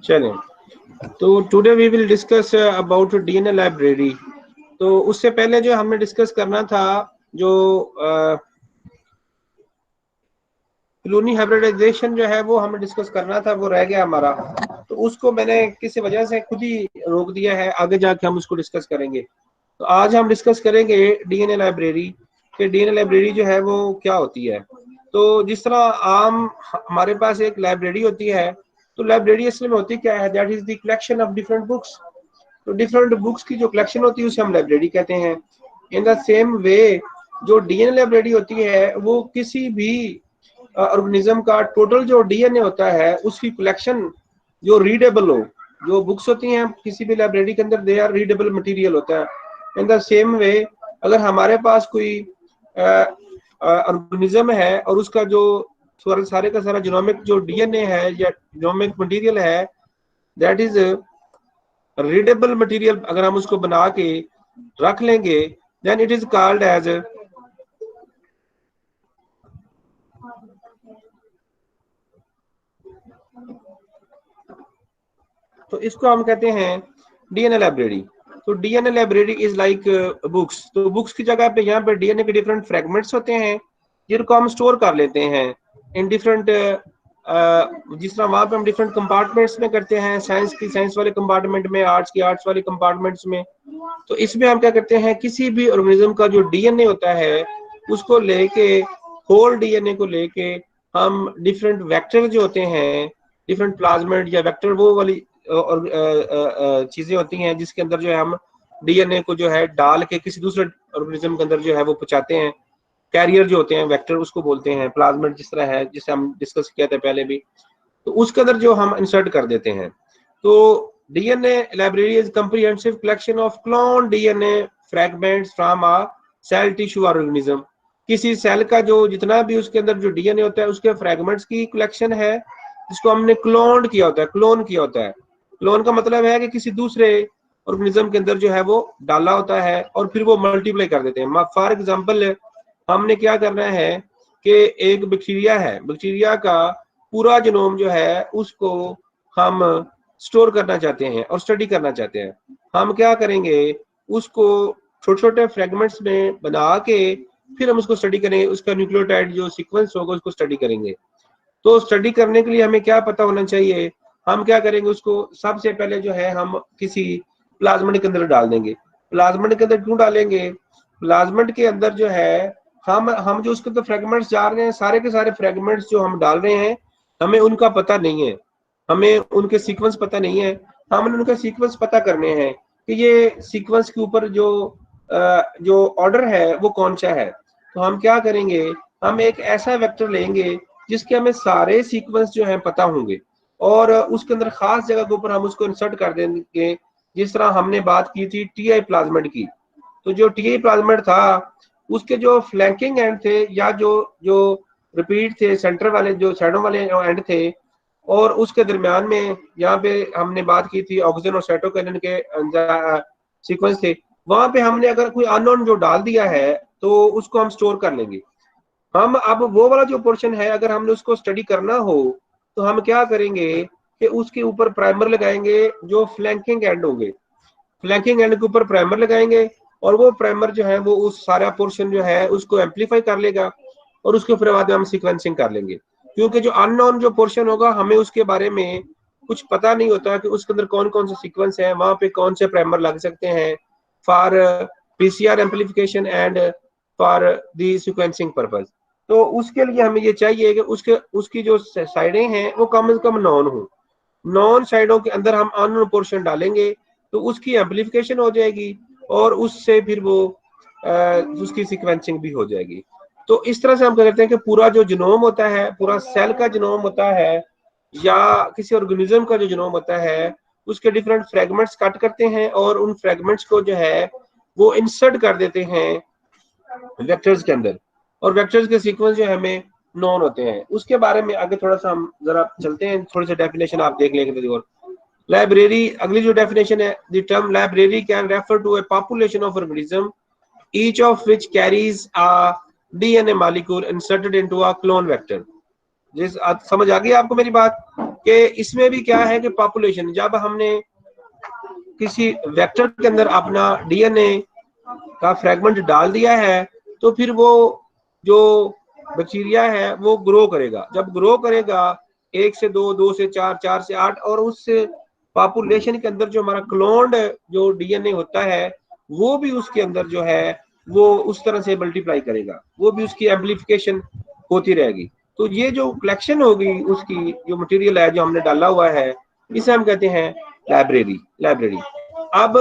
चलें, तो today we will discuss about DNA library. तो उससे पहले जो हमने डिस्कस करना था, जो कॉलोनी हाइब्रिडाइजेशन जो है वो हमें डिस्कस करना था, वो रह गया हमारा। तो उसको मैंने किसी वजह से खुद ही रोक दिया है, आगे जाके हम उसको डिस्कस करेंगे। तो आज हम डिस्कस करेंगे डीएनए लाइब्रेरी कि डीएनए लाइब्रेरी जो है वो क्या होती है। तो जिस तरह आम हमारे पास एक लाइब्रेरी होती है, तो लाइब्रेरी असल में होती क्या है, that is the collection of different books. तो डिफरेंट बुक्स की जो कलेक्शन होती है उसे हम लाइब्रेरी कहते हैं। इन द सेम वे जो डीएनए लाइब्रेरी होती है वो किसी भी ऑर्गेनिज्म का टोटल जो डीएनए होता है उसकी कलेक्शन जो रीडेबल हो, जो बुक्स होती हैं किसी भी लाइब्रेरी के अंदर, दे आर रीडेबल मटेरियल होता है। इन द सेम वे अगर हमारे पास कोई ऑर्गेनिज्म है और उसका जो सारे का सारा जीनोमिक जो डीएनए है या जीनोमिक मटेरियल है, दैट इज रीडेबल मटेरियल, अगर हम उसको बना के रख लेंगे, then it is called as, तो इसको हम कहते हैं डीएनए लाइब्रेरी। तो DNA library is like books. तो बुक्स की जगह पे यहाँ पे डीएनए के डिफरेंट फ्रेगमेंट्स होते हैं जिनको हम स्टोर कर लेते हैं इन डिफरेंट, जिस तरह वहां पे हम डिफरेंट कंपार्टमेंट्स में करते हैं, साइंस की साइंस वाले कंपार्टमेंट में, आर्ट्स की आर्ट्स वाले कंपार्टमेंट्स में। तो इसमें हम क्या करते हैं, किसी भी ऑर्गेनिज्म का जो डीएनए होता है उसको लेके, होल डीएनए को लेके हम डिफरेंट वेक्टर जो होते हैं, डिफरेंट प्लाज्मिड या वेक्टर, वो वाली और चीजें होती हैं जिसके अंदर जो है हम डीएनए को जो है डाल के किसी दूसरे ऑर्गेनिज्म के अंदर जो है वो पहुंचाते हैं। कैरियर जो होते हैं वेक्टर उसको बोलते हैं। प्लाज्मिड जिस तरह है, जिसे हम डिस्कस किया था पहले भी, तो उसके अंदर जो हम इंसर्ट कर देते हैं। तो DNA library is comprehensive collection of clone DNA fragments from a cell tissue organism. किसी सेल का जो जितना भी उसके अंदर जो डीएनए होता है उसके फ्रैगमेंट्स की कलेक्शन है, जिसको हमने क्लोन किया होता है। क्लोन किया होता है, क्लोन का मतलब है कि किसी दूसरे ऑर्गेनिज्म के अंदर जो है वो डाला होता है और फिर वो मल्टीप्लाई कर देते हैं। फॉर एग्जांपल हमने क्या करना है कि एक बैक्टीरिया है, बैक्टीरिया का पूरा जीनोम जो है उसको हम स्टोर करना चाहते हैं और स्टडी करना चाहते हैं। हम क्या करेंगे, उसको छोटे छोटे फ्रेगमेंट्स में बना के फिर हम उसको स्टडी करेंगे, उसका न्यूक्लियोटाइड जो सीक्वेंस होगा उसको स्टडी करेंगे। तो स्टडी करने के लिए हमें क्या पता होना चाहिए, हम क्या करेंगे, उसको सबसे पहले जो है हम किसी प्लाज्मिड के अंदर डाल देंगे। प्लाज्मिड के अंदर क्यों डालेंगे, प्लाज्मिड के अंदर जो है हम जो उसके अंदर फ्रेगमेंट्स डाल रहे हैं, सारे के सारे फ्रेगमेंट्स जो हम डाल रहे हैं हमें उनका पता नहीं है, हमें उनके सीक्वेंस पता नहीं है। हमने उनका सीक्वेंस पता करने हैं कि ये सीक्वेंस के ऊपर जो ऑर्डर है वो कौन सा है। तो हम क्या करेंगे, हम एक ऐसा वेक्टर लेंगे जिसके हमें सारे सीक्वेंस जो हैं पता होंगे और उसके अंदर खास जगह के ऊपर हम उसको इंसर्ट कर देंगे। जिस तरह हमने बात की थी टीआई प्लाज्मिड की, तो जो टीआई प्लाज्मिड था उसके जो फ्लैंकिंग एंड थे या जो जो रिपीट थे, सेंटर वाले जो साइडों वाले एंड थे, और उसके दरमियान में यहाँ पे हमने बात की थी ऑक्सीजन और साइटोकिनिन के सीक्वेंस थे। वहां पे हमने अगर कोई अननोन जो डाल दिया है तो उसको हम स्टोर कर लेंगे। हम अब वो वाला जो पोर्शन है अगर हमने उसको स्टडी करना हो तो हम क्या करेंगे कि उसके ऊपर प्राइमर लगाएंगे जो फ्लैंकिंग एंड होंगे, फ्लैंकिंग एंड के ऊपर प्राइमर लगाएंगे और वो प्राइमर जो है वो उस सारा पोर्शन जो है उसको एम्पलीफाई कर लेगा और उसके फिर बाद में हम सीक्वेंसिंग कर लेंगे। क्योंकि जो अननोन जो पोर्शन होगा हमें उसके बारे में कुछ पता नहीं होता कि उसके अंदर कौन कौन से सीक्वेंस है, वहां पे कौन से प्राइमर लग सकते हैं for PCR amplification and for the sequencing purpose. तो उसके लिए हमें ये चाहिए कि उसकी जो साइडें हैं वो कम से कम नॉन हो। नॉन साइडों के अंदर हम अननोन पोर्शन डालेंगे तो उसकी एम्पलीफिकेशन हो जाएगी और उससे फिर वो उसकी सीक्वेंसिंग भी हो जाएगी। तो इस तरह से हम क्या करते हैं कि पूरा जो जीनोम होता है, पूरा सेल का जीनोम होता है या किसी ऑर्गेनिज्म का जो जीनोम होता है, उसके डिफरेंट फ्रेगमेंट्स कट करते हैं और उन फ्रेगमेंट्स को जो है वो इंसर्ट कर देते हैं वेक्टर्स के अंदर, और वेक्टर्स के सीक्वेंस जो हमें नॉन होते हैं। उसके बारे में आगे थोड़ा सा हम जरा चलते हैं, थोड़ी सी डेफिनेशन आप देख लेंगे। और लाइब्रेरी, अगली जो डेफिनेशन है, the term library can refer to a population of organism each of which carries a DNA molecule inserted into a clone vector। जिस समझ आ गई आपको मेरी बात? कि इसमें भी क्या है कि पॉपुलेशन, जब हमने किसी वेक्टर के अंदर अपना डीएनए का फ्रेगमेंट डाल दिया है तो फिर वो जो बैक्टीरिया है वो ग्रो करेगा। जब ग्रो करेगा 1 से 2, 2 से 4, 4 से 8, और उस पॉपुलेशन के अंदर जो हमारा क्लोन्ड जो डीएनए होता है वो भी उसके अंदर जो है वो उस तरह से मल्टीप्लाई करेगा, वो भी उसकी एम्प्लीफिकेशन होती रहेगी। तो ये जो कलेक्शन होगी उसकी जो मटेरियल है जो हमने डाला हुआ है इसे हम कहते हैं लाइब्रेरी। अब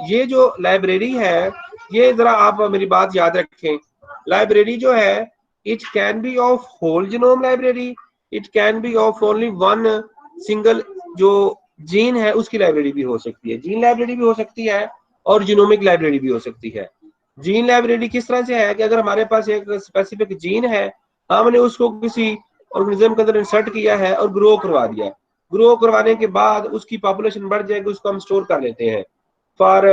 ये जो लाइब्रेरी है, ये जरा आप मेरी बात याद रखें, लाइब्रेरी जो है it can be of whole genome library, it can be of only one single जो जीन है उसकी लाइब्रेरी भी हो सकती है, जीन लाइब्रेरी भी हो सकती है और जीनोमिक लाइब्रेरी भी हो सकती है। जीन लाइब्रेरी किस तरह से है कि अगर हमारे पास एक स्पेसिफिक जीन है, हमने उसको किसी ऑर्गेनिज्म के अंदर इंसर्ट किया है और ग्रो करवा दिया, ग्रो करवाने के बाद उसकी पॉपुलेशन बढ़ जाएगी, उसको हम स्टोर कर लेते हैं फॉर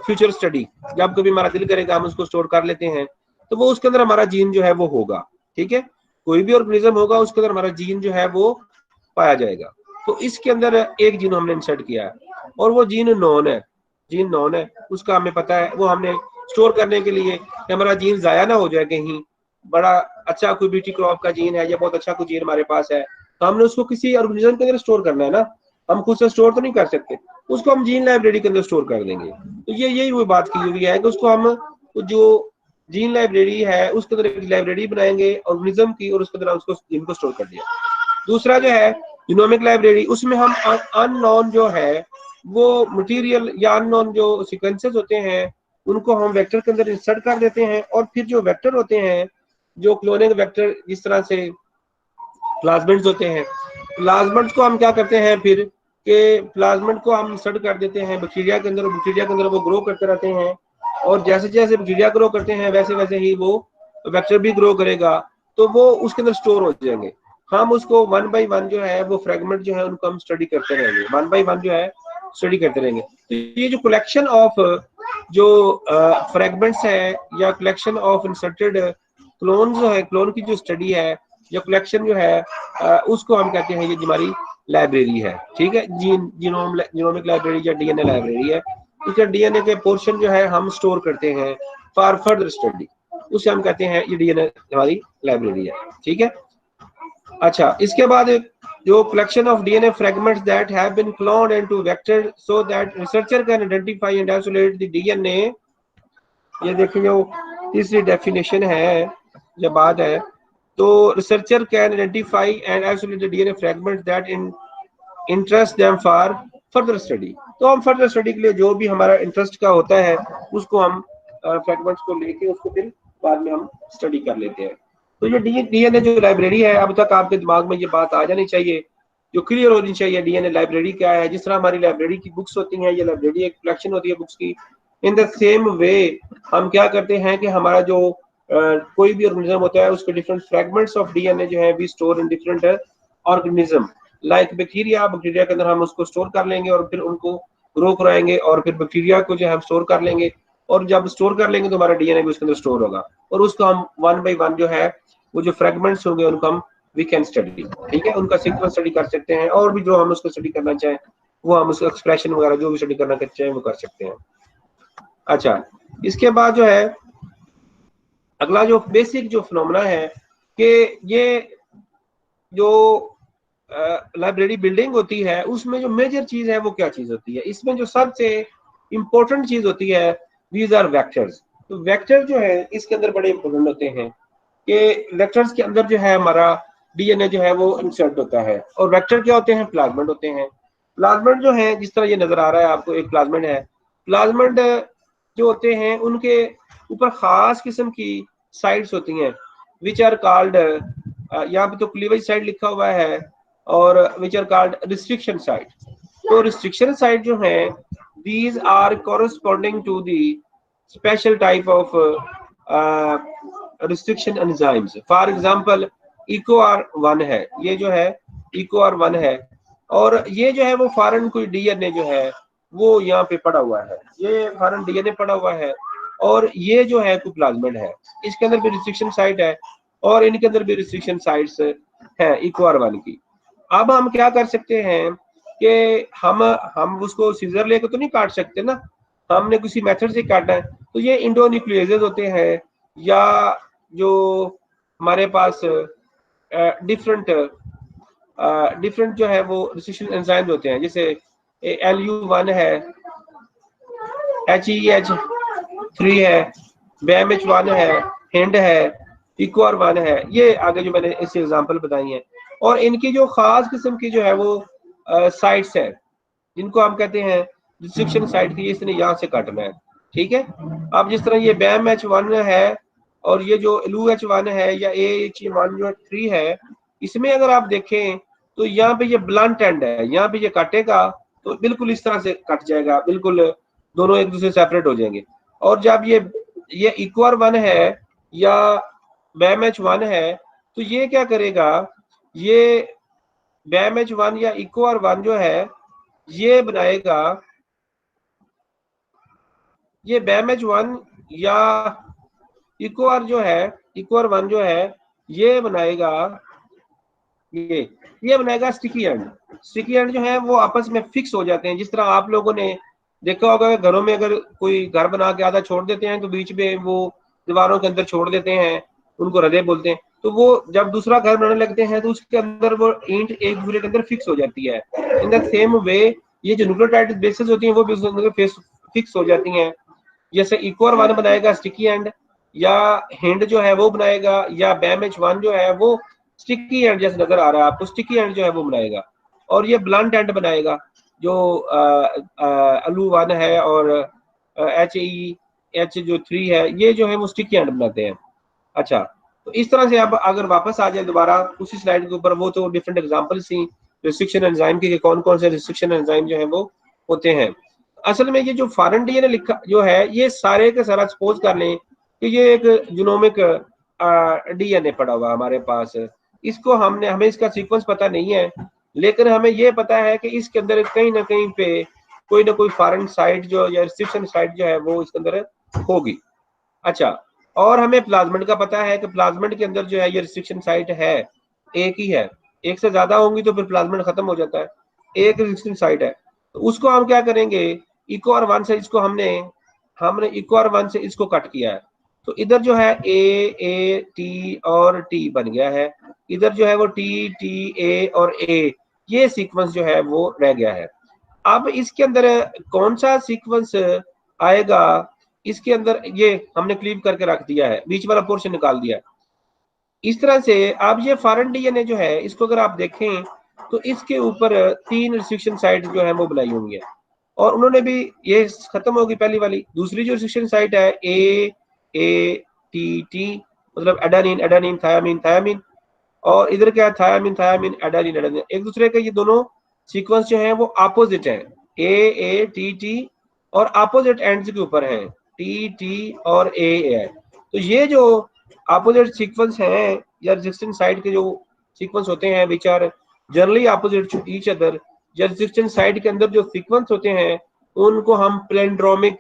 फ्यूचर स्टडी। जब कभी हमारा दिल करेगा हम उसको स्टोर कर लेते हैं, तो वो उसके अंदर हमारा जीन जो है वो होगा। ठीक है, कोई भी ऑर्गेनिज्म होगा उसके अंदर हमारा जीन जो है वो पाया जाएगा। तो इसके अंदर एक जीन हमने इंसर्ट किया है और वो जीन नॉन है, उसका हमें पता है, वो हमने स्टोर करने के लिए कि हमारा जीन जाया ना हो जाए कहीं, बड़ा अच्छा कोई बीटी क्रॉप का जीन है या बहुत अच्छा कोई जीन हमारे पास है, तो हमने उसको किसी ऑर्गेनिज्म के अंदर स्टोर करना है ना, हम खुद से स्टोर तो नहीं कर सकते, उसको हम जीन लाइब्रेरी के अंदर स्टोर कर देंगे। तो ये यही वो बात की हुई है कि उसको हम जो जीन लाइब्रेरी है उसके अंदर एक लाइब्रेरी बनाएंगे ऑर्गेनिज्म की और उसके अंदर उसको जीन को स्टोर कर दिया। दूसरा जो है जीनोमिक लाइब्रेरी, उसमें हम अननोन जो है वो मटेरियल या अननोन जो सीक्वेंसेस होते हैं उनको हम वेक्टर के अंदर इंसर्ट कर देते हैं, और फिर जो वेक्टर होते हैं जो क्लोनिंग वेक्टर, जिस तरह से प्लाज्मिड्स होते हैं, प्लाज्मिड्स को हम क्या करते हैं फिर कि प्लाज्मिड को हम इंसर्ट कर देते हैं बैक्टीरिया के अंदर, बैक्टीरिया के अंदर वो ग्रो करते रहते हैं, और जैसे जैसे बैक्टीरिया ग्रो करते हैं वैसे वैसे ही वो वेक्टर भी ग्रो करेगा, तो वो उसके अंदर स्टोर हो जाएंगे। हम उसको 1 बाय 1 जो है वो फ्रेगमेंट जो है उनको हम स्टडी करते रहेंगे, 1 बाय 1 जो है स्टडी करते रहेंगे। तो ये जो कलेक्शन ऑफ जो फ्रेगमेंट्स है या कलेक्शन ऑफ इंसर्टेड क्लोन जो है, क्लोन की जो स्टडी है या कलेक्शन जो है उसको हम कहते हैं ये हमारी लाइब्रेरी है। ठीक है, जीनोमिक लाइब्रेरी या डीएनए लाइब्रेरी है। इसके डीएनए के पोर्शन जो है हम स्टोर करते हैं फॉर फर्दर स्टडी, उसे हम कहते हैं ये डीएनए हमारी लाइब्रेरी है। ठीक है, अच्छा, इसके बाद जो collection of DNA fragments that have been cloned into vector so that researcher can identify and isolate the DNA, ये देखिए जो तीसरी डेफिनेशन है जब बात है, तो researcher can identify and isolate the DNA fragments that interest them for further study. तो हम फर्दर स्टडी के लिए जो भी हमारा इंटरेस्ट का होता है उसको हम फ्रैगमेंट्स को लेके उसको फिर बाद में हम स्टडी कर लेते हैं। तो ये डीएनए जो लाइब्रेरी है, अब तक आपके दिमाग में ये बात आ जानी चाहिए, जो क्लियर होनी चाहिए डीएनए लाइब्रेरी क्या है। जिस तरह हमारी लाइब्रेरी की बुक्स होती हैं, ये लाइब्रेरी एक कलेक्शन होती है बुक्स की, इन द सेम वे हम क्या करते हैं कि हमारा जो कोई भी ऑर्गेनिज्म होता है उसके डिफरेंट फ्रैगमेंट्स ऑफ डीएनए जो है we store in different organism, like bacteria के अंदर हम उसको स्टोर कर लेंगे और फिर उनको ग्रो कराएंगे, और फिर बैक्टीरिया को जो है हम स्टोर कर लेंगे, और जब स्टोर कर लेंगे तो हमारा डीएनए भी उसके अंदर स्टोर होगा, और उसको हम 1 बाय 1 जो है वो जो फ्रैगमेंट्स होंगे उनको हम वी कैन स्टडी। ठीक है, उनका सीक्वेंस स्टडी कर सकते हैं, और भी जो हम उसको स्टडी करना चाहें वो हम उसको एक्सप्रेशन वगैरह जो भी स्टडी करना चाहें वो कर सकते हैं। अच्छा, इसके बाद जो है अगला जो बेसिक जो फिनोमेना है कि ये जो लाइब्रेरी बिल्डिंग होती है उसमें जो मेजर चीज है वो क्या चीज होती है, इसमें जो सबसे इंपॉर्टेंट चीज होती है दीज आर वेक्टर्स। तो वेक्टर जो है इसके अंदर बड़े इंपॉर्टेंट होते हैं कि वेक्टर्स के अंदर जो है हमारा डीएनए जो है वो इंसर्ट होता है, और वेक्टर क्या होते हैं, प्लाज्मिड होते हैं। प्लाज्मिड जो है जिस तरह ये नजर आ रहा है आपको, एक प्लाज्मिड है, प्लाज्मिड जो होते हैं उनके ऊपर खास किस्म की साइट्स होती हैं विच आर कॉल्ड, यहाँ पे तो क्लीवेज साइट लिखा हुआ है, और which are called restriction site. तो रिस्ट्रिक्शन साइट जो है these are corresponding to the special type of restriction enzymes. For example EcoR1 है, ये जो है EcoR1 है, और ये जो है वो फॉरेन कोई डीएनए जो है वो यहाँ पे पड़ा हुआ है, ये फॉरेन डीएनए पड़ा हुआ है, और ये जो है कोई प्लाज्मिड है, इसके अंदर भी रिस्ट्रिक्शन साइट है और इनके अंदर भी रिस्ट्रिक्शन साइट्स है EcoR1 की। अब हम क्या कर सकते हैं कि हम उसको सीजर लेकर तो नहीं काट सकते ना, हमने किसी मेथड से काटना है। तो ये इंडोन्यूक्लियेजेस होते हैं, या जो हमारे पास डिफरेंट डिफरेंट जो है वो रिसेशन एंजाइम्स होते हैं, जैसे LU1 है, HEH3 है, BMH1 है, हिंड है, इक्वार 1 है। ये आगे जो मैंने इस एग्जांपल बताई हैं, और इनकी जो खास किस्म की जो है वो साइट्स है, जिनको हम कहते हैं रिस्ट्रिक्शन साइट की, इसने यहाँ से काटना है। ठीक है, अब जिस तरह ये BMH1 है और ये जो LUH1 है या AH1 जो 3 है, इसमें अगर आप देखें तो यहाँ पे ये ब्लंट एंड है, यहाँ पे ये काटेगा तो बिल्कुल इस तरह से कट जाएगा, बिल्कुल दोनों एक दूसरे सेपरेट हो जाएंगे। और जब ये इक्वार 1 है या BMH1 है, तो ये क्या करेगा, ये BMH1 या इक्वार 1 जो है ये बनाएगा, ये BMH1 या इक्वार 1 जो है ये बनाएगा, ये बनाएगा स्टिकी एंड। स्टिकी एंड जो है वो आपस में फिक्स हो जाते हैं। जिस तरह आप लोगों ने देखा होगा घरों में, अगर कोई घर बना के आधा छोड़ देते हैं तो बीच में वो दीवारों के अंदर छोड़ देते हैं, उनको रदे बोलते हैं। तो वो जब दूसरा घर बनाने लगते हैं तो उसके अंदर वो ईंट एक दूसरे के अंदर फिक्स हो जाती है। इन द सेम वे ये जो न्यूक्लियोटाइड बेसेस होती हैं वो भी उसके अंदर फिक्स हो जाती हैं। जैसे इक्वार 1 बनाएगा स्टिकी एंड, या हिंड जो है वो बनाएगा, या BMH1 जो है वो स्टिकी एंड जैसे नजर आ रहा है आपको, स्टिकी एंड जो है वो बनाएगा। और ये ब्लंट एंड बनाएगा जो LU1 है, और HEH जो 3 है, ये जो है वो स्टिकी एंड बनाते हैं। अच्छा, तो इस तरह से अब अगर वापस आ जाए दोबारा उसी स्लाइड के ऊपर, वो तो डिफरेंट एग्जांपल थी रिस्ट्रिक्शन एंजाइम के, कौन कौन से रिस्ट्रिक्शन एंजाइम जो है वो होते हैं। असल में ये जो फॉरेन DNA लिखा जो है, ये सारे के सारा सपोज कर लें कि ये एक जीनोमिक DNA पड़ा हुआ हमारे पास। इसको हमें इसका सीक्वेंस पता नहीं है, लेकिन हमें ये पता है कि इसके अंदर कहीं ना कहीं पे कोई ना कोई फॉरेन साइट जो या रिस्ट्रिक्शन साइट जो है वो इसके अंदर होगी। अच्छा, और हमें प्लाज्मिड का पता है कि प्लाज्मिड के अंदर जो है ये रिस्ट्रिक्शन साइट है, एक ही है। एक से ज्यादा होंगी तो फिर प्लाज्मिड खत्म हो जाता है, एक रिस्ट्रिक्शन साइट है। तो उसको हम क्या करेंगे, इक्वार 1 से इसको हमने इक्वार 1 से इसको कट किया है, तो इधर जो है A और T बन गया है, इधर जो है वो T और A, ये सीक्वेंस जो है वो रह गया है। अब इसके अंदर कौन सा सीक्वेंस आएगा, इसके अंदर ये हमने क्लीव करके रख दिया है, बीच वाला पोर्शन निकाल दिया है। इस तरह से अब ये फॉरेन DNA जो है, इसको अगर आप देखें तो इसके ऊपर 3 रिस्ट्रिक्शन साइट जो है वो बनाई हुई है, और उन्होंने भी ये खत्म होगी पहली वाली। दूसरी जो रिस्ट्रिक्शन साइट है ATT, मतलब एडानिन एडानिन थायामीन थायामीन, और इधर क्या है थायामीन थायामीन एडानिन एडानिन, एक दूसरे के ये दोनों सीक्वेंस जो है वो अपोजिट है, AATT, और अपोजिट एंड्स के ऊपर है TT और A है। तो ये जो अपोजिट सीक्वेंस हैं या रेजिस्टेंस साइड के जो सीक्वेंस होते हैं which are generally opposite to each other, या रेजिस्टेंस साइड के अंदर जो सीक्वेंस होते हैं उनको हम पैलेंड्रोमिक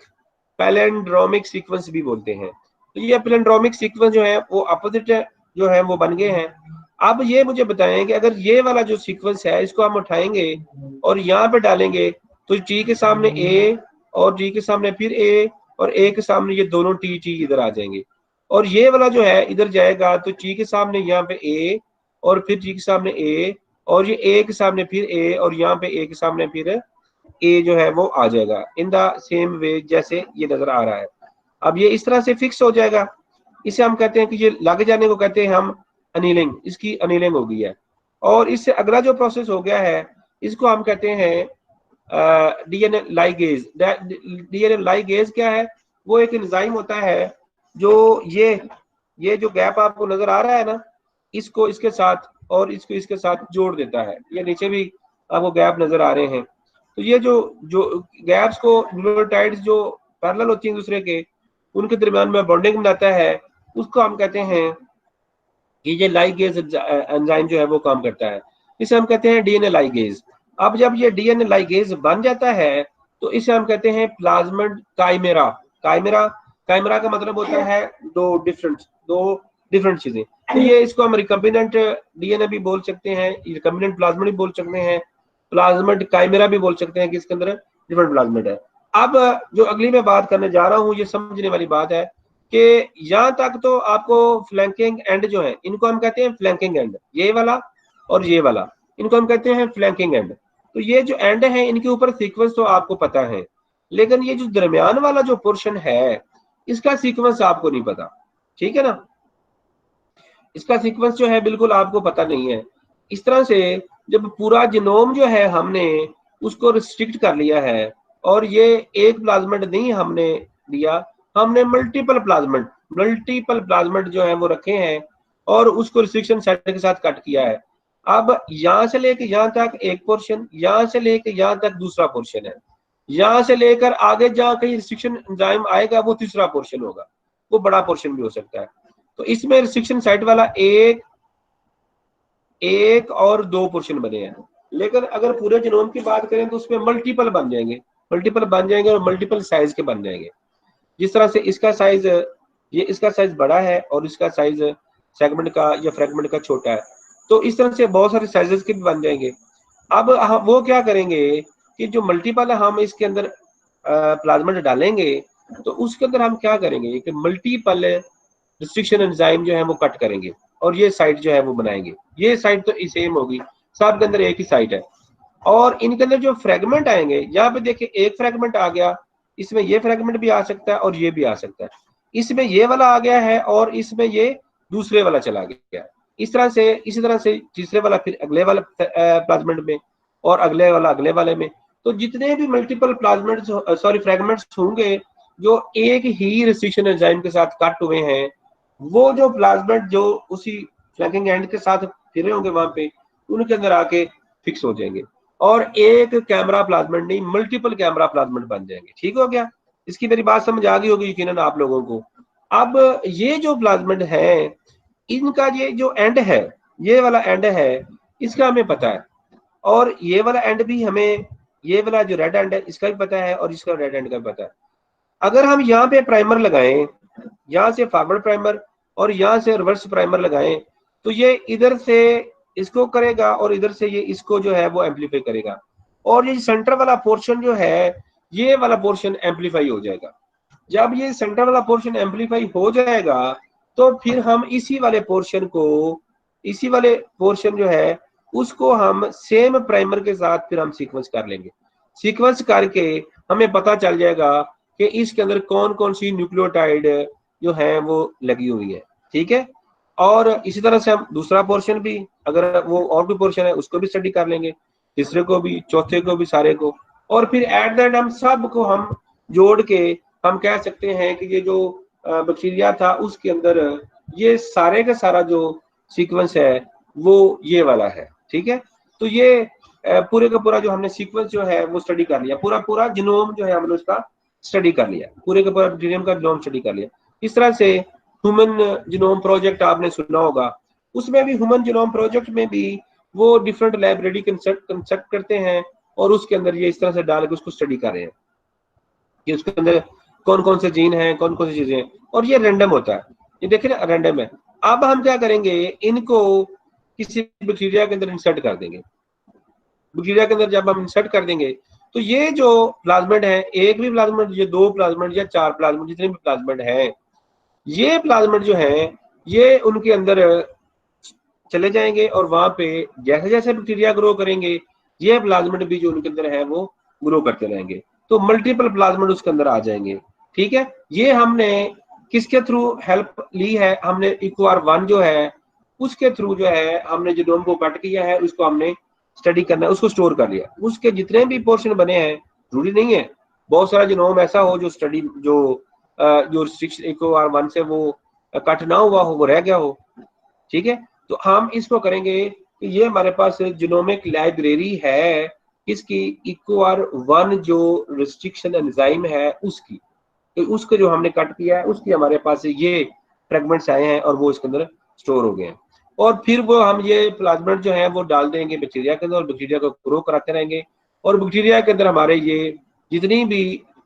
सीक्वेंस भी बोलते हैं। तो ये पैलेंड्रोमिक सीक्वेंस जो है वो अपोजिट जो है वो बन गए हैं। अब ये मुझे बताएं कि अगर ये वाला जो सीक्वेंस है इसको हम उठाएंगे और यहाँ पे डालेंगे, तो T के सामने A, और T के सामने फिर A, और A के सामने ये दोनों T इधर आ जाएंगे, और ये वाला जो है इधर जाएगा तो T के सामने यहाँ पे A, और फिर T के सामने A, और ये A के सामने फिर A, और यहाँ पे A के सामने फिर A जो है वो आ जाएगा इन द सेम वे जैसे ये नजर आ रहा है। अब ये इस तरह से फिक्स हो जाएगा। इसे हम कहते हैं कि ये लग जाने को कहते हैं हम अनिलिंग, इसकी अनिलिंग हो गई है। और इससे अगला जो प्रोसेस हो गया है इसको हम कहते हैं DNA लाइगेज। DNA लाइगेज क्या है, वो एक एंजाइम होता है जो ये जो गैप आपको नजर आ रहा है ना, इसको इसके साथ और इसको इसके साथ जोड़ देता है। ये नीचे भी आपको गैप नजर आ रहे हैं। तो ये जो जो गैप्स को न्यूक्लियोटाइड्स जो पैरेलल होती हैं दूसरे के, उनके दरमियान में बॉन्डिंग बनाता है, उसको हम कहते हैं कि ये लाइगेज एंजाइम जो है वो काम करता है। इसे हम कहते हैं DNA लाइगेज। अब जब ये DNA लाइगेज बन जाता है तो इसे हम कहते हैं प्लाज्मिड काइमेरा। काइमेरा का मतलब होता है दो डिफरेंट चीजें। तो ये इसको हम रिकम्बिनेंट डीएनए भी बोल सकते हैं, रिकम्बिनेंट प्लाज्मिड भी बोल सकते हैं, प्लाज्मिड काइमेरा भी बोल सकते हैं कि इसके अंदर डिफरेंट प्लाज्मिड है। अब जो अगली मैं बात करने जा रहा हूँ, ये समझने वाली बात है कि यहाँ तक तो आपको फ्लैंकिंग एंड जो है, इनको हम कहते हैं फ्लैंकिंग एंड, ये वाला और ये वाला, इनको हम कहते हैं फ्लैंकिंग एंड। तो ये जो एंड है इनके ऊपर सीक्वेंस तो आपको पता है, लेकिन ये जो दरमियान वाला जो पोर्शन है इसका सीक्वेंस आपको नहीं पता, ठीक है ना। इसका सीक्वेंस जो है बिल्कुल आपको पता नहीं है। इस तरह से जब पूरा जीनोम जो है हमने उसको रिस्ट्रिक्ट कर लिया है, और ये एक प्लाज्मिड नहीं हमने दिया, हमने मल्टीपल प्लाज्मिड जो है वो रखे हैं और उसको रिस्ट्रिक्शन सेट के साथ कट किया है। अब यहां से लेके यहां तक एक पोर्शन, यहां से लेके यहां तक दूसरा पोर्शन है, यहां से लेकर आगे जहां कहीं रिस्ट्रिक्शन एंजाइम आएगा वो तीसरा पोर्शन होगा, वो बड़ा पोर्शन भी हो सकता है। तो इसमें रिस्ट्रिक्शन साइट वाला एक और दो पोर्शन बने हैं, लेकिन अगर पूरे जीनोम की बात करें तो उसमें मल्टीपल बन जाएंगे और मल्टीपल साइज के बन जाएंगे। जिस तरह से इसका साइज, ये इसका साइज बड़ा है और इसका साइज सेगमेंट का या फ्रेगमेंट का छोटा है, तो इस तरह से बहुत सारे साइजेस के भी बन जाएंगे। अब हम वो क्या करेंगे कि जो मल्टीपल हम इसके अंदर प्लाज्मिड डालेंगे, तो उसके अंदर हम क्या करेंगे कि मल्टीपल रिस्ट्रिक्शन एंजाइम जो है वो कट करेंगे और ये साइट जो है वो बनाएंगे। ये साइट तो सेम होगी, सब के अंदर एक ही साइट है, और इनके अंदर जो फ्रेगमेंट आएंगे, यहाँ पे देखिए एक फ्रेगमेंट आ गया, इसमें ये फ्रेगमेंट भी आ सकता है और ये भी आ सकता है, इसमें ये वाला आ गया है और इसमें ये दूसरे वाला चला गया। इसी तरह से तीसरे वाला फिर अगले वाला प्लाज्मिड में और अगले वाला अगले वाले में। तो जितने भी मल्टीपल प्लाज्मिड फ्रेगमेंट्स होंगे जो एक ही रिस्ट्रिक्शन एंजाइम के साथ कट हुए हैं, वो जो प्लाज्मिड जो उसी फ्लैंकिंग एंड के साथ फिरे होंगे वहां पे, उनके अंदर आके फिक्स हो जाएंगे और एक कैमरा प्लाज्मिड नहीं मल्टीपल कैमरा प्लाज्मिड बन जाएंगे। ठीक हो गया, इसकी मेरी बात समझ आ गई होगी यकीनन आप लोगों को। अब ये जो प्लाज्मिड है इनका ये जो एंड है, ये वाला एंड है, इसका हमें पता है, और ये वाला एंड भी हमें, ये वाला जो रेड एंड है इसका भी पता है और इसका रेड एंड का भी पता है। अगर हम यहाँ पे प्राइमर लगाएं, यहाँ से फॉरवर्ड प्राइमर और यहाँ से रिवर्स प्राइमर लगाएं, तो ये इधर से इसको करेगा और इधर से ये इसको जो है वो एम्पलीफाई करेगा, और ये सेंटर वाला पोर्शन जो है, ये वाला पोर्शन एम्पलीफाई हो जाएगा। जब ये सेंटर वाला पोर्शन एम्पलीफाई हो जाएगा तो फिर हम इसी वाले पोर्शन जो है उसको हम सेम प्राइमर के साथ फिर हम सीक्वेंस कर लेंगे। सीक्वेंस करके हमें पता चल जाएगा कि इसके अंदर कौन कौन सी न्यूक्लियोटाइड जो है वो लगी हुई है, ठीक है। और इसी तरह से हम दूसरा पोर्शन भी, अगर वो और भी पोर्शन है उसको भी स्टडी कर लेंगे, तीसरे को भी, चौथे को भी, सारे को, और फिर एट द एंड हम सब को हम जोड़ के हम कह सकते हैं कि ये जो बैक्टीरिया था उसके अंदर ये सारे का सारा जो सीक्वेंस है वो ये वाला है, ठीक है। तो ये पूरे का पूरा जो हमने सीक्वेंस जो है वो स्टडी कर लिया, पूरा जीनोम जो है हमने उसका स्टडी कर लिया, पूरे का पूरा बैक्टीरियम का जीनोम स्टडी कर लिया। इस तरह से ह्यूमन जीनोम प्रोजेक्ट आपने सुना होगा, उसमें भी ह्यूमन जीनोम प्रोजेक्ट में भी वो डिफरेंट लाइब्रेरी कंस्ट्रक्ट करते हैं और उसके अंदर ये इस तरह से डाल के उसको स्टडी कर रहे हैं कि उसके अंदर कौन कौन से जीन हैं, कौन कौन सी चीजें हैं, और ये रैंडम होता है, ये देखिए ना रैंडम है। अब हम क्या करेंगे, इनको किसी बैक्टीरिया के अंदर इंसर्ट कर देंगे। बैक्टीरिया के अंदर जब हम इंसर्ट कर देंगे तो ये जो प्लाज्मिड है, एक भी प्लाज्मिड, ये दो प्लाज्मिड या चार प्लाज्मिड, जितने भी प्लाज्मिड हैं, ये प्लाज्मिड जो है ये उनके अंदर चले जाएंगे और वहां पे जैसे जैसे बैक्टीरिया ग्रो करेंगे ये प्लाज्मिड भी जो उनके अंदर है वो ग्रो करते रहेंगे, तो मल्टीपल प्लाज्मिड उसके अंदर आ जाएंगे। ठीक है, ये हमने किसके थ्रू हेल्प ली है, हमने EcoR1 जो है उसके थ्रू जो है हमने जीनोम को कट किया है, उसको हमने स्टडी करना है, उसको स्टोर कर लिया। उसके जितने भी पोर्शन बने हैं, जरूरी नहीं है बहुत सारा जीनोम ऐसा हो जो स्टडी जो EcoR1 से वो कट ना हुआ हो, वो रह गया हो। ठीक है, तो हम इसको करेंगे कि ये हमारे पास जीनोमिक लाइब्रेरी है इसकी, EcoR1 जो रिस्ट्रिक्शन एंजाइम है उसकी, तो उसको जो हमने कट किया है उसकी हमारे पास ये फ्रेगमेंट्स आए हैं और वो इसके अंदर स्टोर हो गए हैं। और फिर वो हम ये प्लाज्मिड जो है वो डाल देंगे बैक्टीरिया के अंदर और बैक्टीरिया को ग्रो कराते रहेंगे, और बैक्टीरिया के अंदर हमारे ये जितनी भी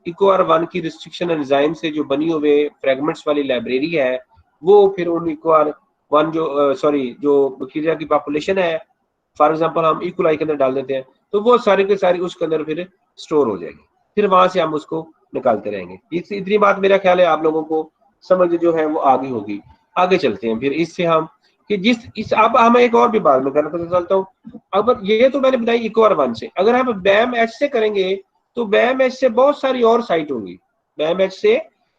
EcoR1 की रिस्ट्रिक्शन एंजाइम से जो बनी हुए फ्रेगमेंट्स वाली लाइब्रेरी है वो फिर उन वन जो जो बैक्टीरिया की पॉपुलेशन है, फॉर एग्जांपल हम इकोलाई के अंदर डाल देते हैं, तो वो सारी के सारी उसके अंदर फिर स्टोर हो जाएगी, फिर वहां से हम उसको निकालते रहेंगे। इतनी बात मेरा ख्याल है आप लोगों को समझ जो है वो आगे होगी। आगे चलते हैं फिर इससे हम कि जिस इस अब हम एक और भी बात में करना पता चलता हूँ। अब ये तो मैंने बताई इको और वन से, अगर हम बैम एच से करेंगे तो बैम एच से बहुत सारी और साइट होंगी, बैम एच से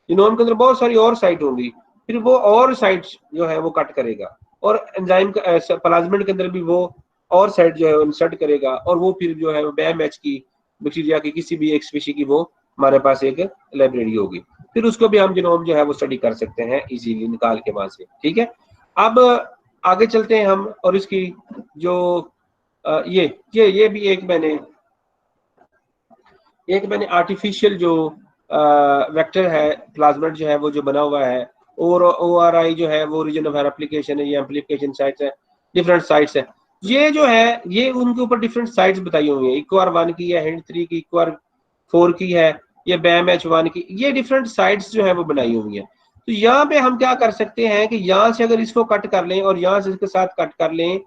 जीनोम के अंदर बहुत सारी और साइट होंगी, फिर वो और साइट्स जो है वो कट करेगा, और एंजाइम का प्लाज्मिड के अंदर भी वो और साइट जो है इंसर्ट करेगा, और वो फिर जो है बैम एच की बैक्टीरिया की किसी भी एक स्पीशी की वो हमारे पास एक लाइब्रेरी होगी, फिर उसको भी हम जीनोम जो है वो स्टडी कर सकते हैं इजीली निकाल के वहां से। ठीक है, अब आगे चलते हैं हम, और इसकी जो ये भी एक मैंने आर्टिफिशियल जो वेक्टर है प्लाज्मिड जो है वो जो बना हुआ है, और ORI जो है वो रीजन ऑफ एप्लीकेशन है, ये एम्पलीफिकेशन साइट्स है, डिफरेंट साइट्स है, ये जो है ये उनके ऊपर डिफरेंट साइट्स बताई हुई है, इक्वार 1 की है, हिंट 3 की, इक्वार 4 की है, ये बैम H1 की, ये डिफरेंट साइट्स जो है वो बनाई हुई है। तो यहाँ पे हम क्या कर सकते हैं कि यहाँ से अगर इसको कट कर लें और यहाँ से इसके साथ कट कर लें,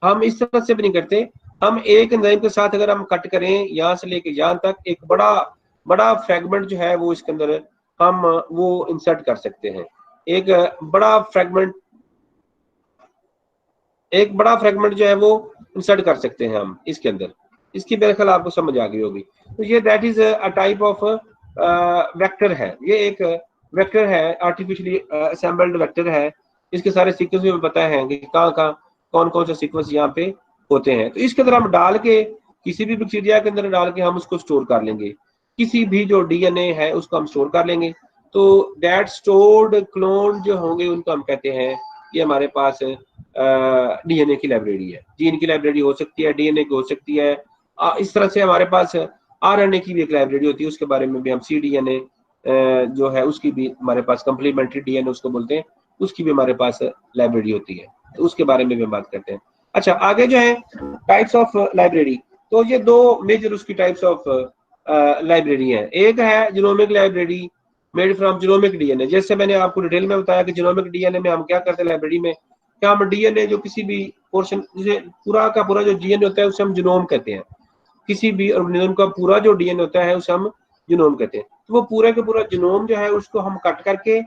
हम इस तरह से भी नहीं करते, हम एक एंजाइम के साथ अगर हम कट करें यहाँ से लेके यहाँ तक, एक बड़ा बड़ा फ्रेगमेंट जो है वो इसके अंदर हम वो इंसर्ट कर सकते हैं, एक बड़ा फ्रेगमेंट एक बड़ा फ्रेगमेंट जो है वो इंसर्ट कर सकते हैं हम इसके अंदर। इसकी मेरे ख्याल आपको समझ आ गई होगी। तो ये that is a type of vector है, ये एक वेक्टर है, आर्टिफिशियली असेंबल्ड वेक्टर है। इसके सारे सीक्वेंस भी पता है कि कहाँ कहाँ कौन कौन सा सीक्वेंस यहाँ पे होते हैं। तो इसके अंदर हम डाल के किसी भी बैक्टीरिया के अंदर डाल के हम उसको स्टोर कर लेंगे, किसी भी जो DNA है उसको हम स्टोर कर लेंगे। तो दैट स्टोर्ड क्लोन जो होंगे उनको हम कहते हैं ये हमारे पास DNA की लाइब्रेरी है। जीन की लाइब्रेरी हो सकती है, DNA की हो सकती है, इस तरह से हमारे पास RNA की भी एक लाइब्रेरी होती है, उसके बारे में भी हम cDNA जो है उसकी भी हमारे पास कंप्लीमेंट्री DNA उसको बोलते हैं, उसकी भी हमारे पास लाइब्रेरी होती है, तो उसके बारे में भी हम बात करते हैं। अच्छा, आगे जो है टाइप्स ऑफ लाइब्रेरी, तो ये दो मेजर उसकी टाइप्स ऑफ लाइब्रेरी है। एक है genomic library made from genomic DNA, जैसे मैंने आपको डिटेल में बताया कि जीनोमिक DNA में हम क्या करते हैं लाइब्रेरी में, क्या हम DNA जो किसी भी पोर्शन, जैसे पूरा का पूरा जो DNA होता है उसे हम जीनोम कहते हैं, किसी भी ऑर्गेनिज्म का पूरा जो DNA होता है उसे हम जीनोम कहते हैं। तो वो पूरा का पूरा जीनोम जो है उसको हम कट करके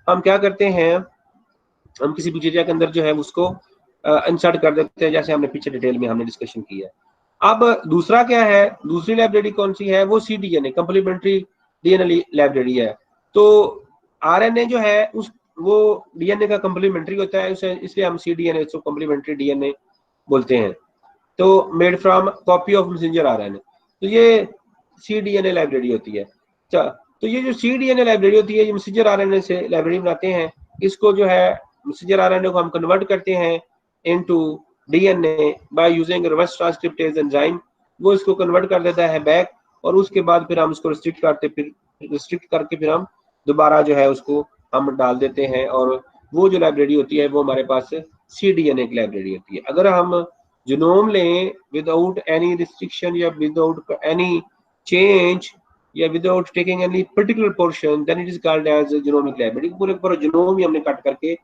हम क्या करते हैं, हम किसी बैक्टीरिया के अंदर जो है उसको इंसर्ट कर देते हैं, जैसे हमने पीछे डिटेल में हमने डिस्कशन की है। अब दूसरा क्या है, दूसरी लाइब्रेरी कौन सी है, वो cDNA कंप्लीमेंट्री DNA लाइब्रेरी है। तो RNA जो है उस वो DNA का कंप्लीमेंट्री होता है, उसे इसलिए हम cDNA उसको कंप्लीमेंट्री DNA बोलते हैं। तो made from copy of messenger RNA, तो ये cDNA लाइब्रेरी होती है। अच्छा, तो ये जो cDNA लाइब्रेरी होती है ये मैसेंजर RNA से लाइब्रेरी बनाते हैं, इसको जो है मैसेंजर RNA को हम कन्वर्ट करते हैं into DNA by using reverse transcriptase enzyme, वो इसको कन्वर्ट कर देता है बैक, और उसके बाद फिर हम उसको रिस्ट्रिक्ट करके फिर हम दोबारा जो है उसको हम डाल देते हैं, और वो जो लाइब्रेरी होती है वो हमारे पास cDNA की लाइब्रेरी होती है। अगर हम जीनोम लें विदाउट एनी रिस्ट्रिक्शन या विदाउट एनी चेंज या without taking any particular portion, then it is called as genomic library. पूरे पूरा जीनोम ही हमने कट करके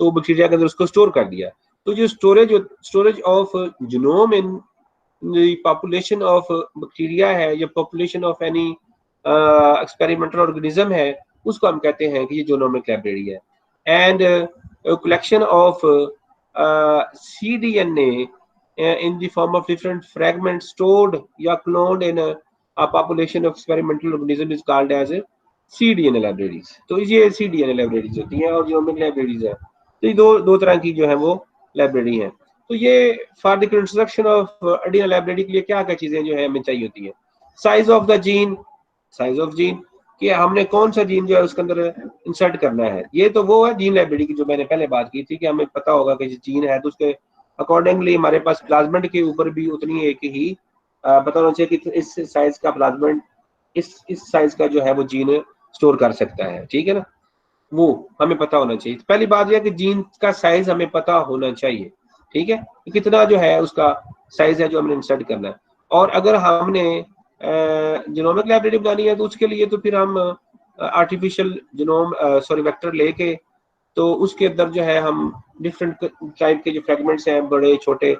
तो बैक्टीरिया के अंदर उसको स्टोर कर दिया। तो जो storage of genome in the population of bacteria है या population of any experimental organism है, उसको हम कहते हैं कि ये जीनोमिक लाइब्रेरी है। And collection of cDNA in the form of different fragments stored या cloned in a population of experimental organism is called as cDNA libraries। तो ये cDNA libraries होती हैं और genomic libraries है। तो ये दो तरह की जो है वो लाइब्रेरी है। तो ये for the construction of DNA library के लिए क्या क्या चीजें जो है हमें चाहिए होती है, size of the gene, size of gene कि हमने कौन सा जीन जो है उसके अंदर इंसर्ट करना है। ये तो वो है जीन लाइब्रेरी की जो मैंने पहले बात की थी कि हमें पता होगा कि जीन है तो उसके अकॉर्डिंगली हमारे पास प्लाज्मिड के ऊपर भी उतनी एक ही पता होना चाहिए कि इस साइज का प्लाज्मिड इस साइज का जो है वो जीन स्टोर कर सकता है। ठीक है ना, वो हमें पता होना चाहिए। पहली बात यह कि जीन का साइज हमें पता होना चाहिए। ठीक है, तो कितना जो है उसका साइज है जो हमने इंसर्ट करना है। और अगर हमने जीनोमिक लाइब्रेरी बनानी है तो उसके लिए तो फिर हम आर्टिफिशियल जीनोम वेक्टर लेके तो उसके अंदर जो है हम डिफरेंट टाइप के जो फ्रेगमेंट्स हैं, बड़े छोटे,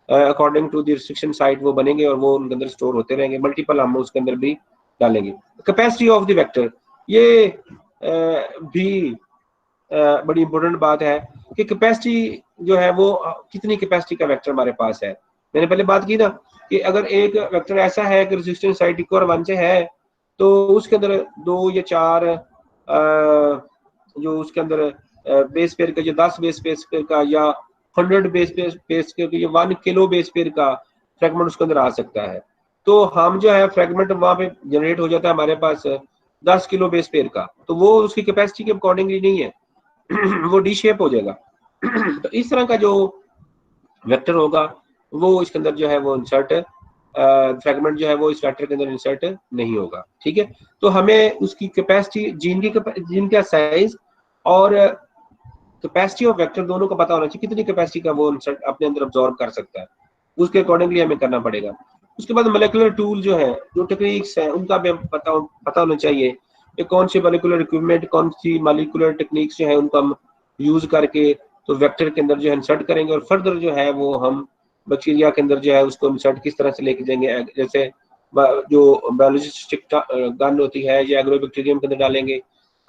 according to the restriction site वो बनेंगे और वो उनके अंदर स्टोर होते रहेंगे। मल्टीपल हम उसके अंदर भी डालेंगे। कैपेसिटी ऑफ द वेक्टर, ये भी बड़ी इंपॉर्टेंट बात है कि कैपेसिटी जो है वो कितनी कैपेसिटी का वेक्टर हमारे पास है। मैंने पहले बात की ना कि अगर एक वेक्टर ऐसा है कि रेजिस्टेंस साइट इक्वल 1 से है, तो उसके अंदर 2 या 4 जो उसके अंदर बेस पेयर का, जो 10 बेस पेयर का या 100 बेस पेयर या 1 किलो बेस पेयर का फ्रेगमेंट उसके अंदर आ सकता है। तो हम जो है फ्रेगमेंट वहां पे जनरेट हो जाता है हमारे पास 10 किलो बेस पेयर का, तो वो उसकी कैपेसिटी के अकॉर्डिंगली नहीं है वो डी शेप हो जाएगा। तो इस तरह का जो वेक्टर होगा वो इसके अंदर जो है वो इंसर्ट फ्रेगमेंट जो है वो इस वेक्टर के अंदर इंसर्ट नहीं होगा। ठीक है, तो हमें उसकी कैपेसिटी, जीन का साइज और कैपेसिटी ऑफ वेक्टर दोनों का पता होना चाहिए, कितनी कैपेसिटी का वो इंसर्ट अपने अंदर अब्सॉर्ब कर सकता है, उसके अकॉर्डिंगली हमें करना पड़ेगा। उसके बाद मोलेकुलर टूल जो है, जो टेक्निक्स है, उनका भी पता होना चाहिए कि कौन सी मोलेकुलर इक्विपमेंट, कौन सी मोलेकुलर टेक्निक्स जो है उनको हम यूज करके तो वेक्टर के अंदर जो है इंसर्ट करेंगे, और फर्दर जो है वो हम बैक्टीरिया के अंदर जो है उसको इंसर्ट किस तरह से लेके जाएंगे। जैसे जो बायोलॉजिस्टिक गन होती है या एग्रोबैक्टीरियम के अंदर डालेंगे,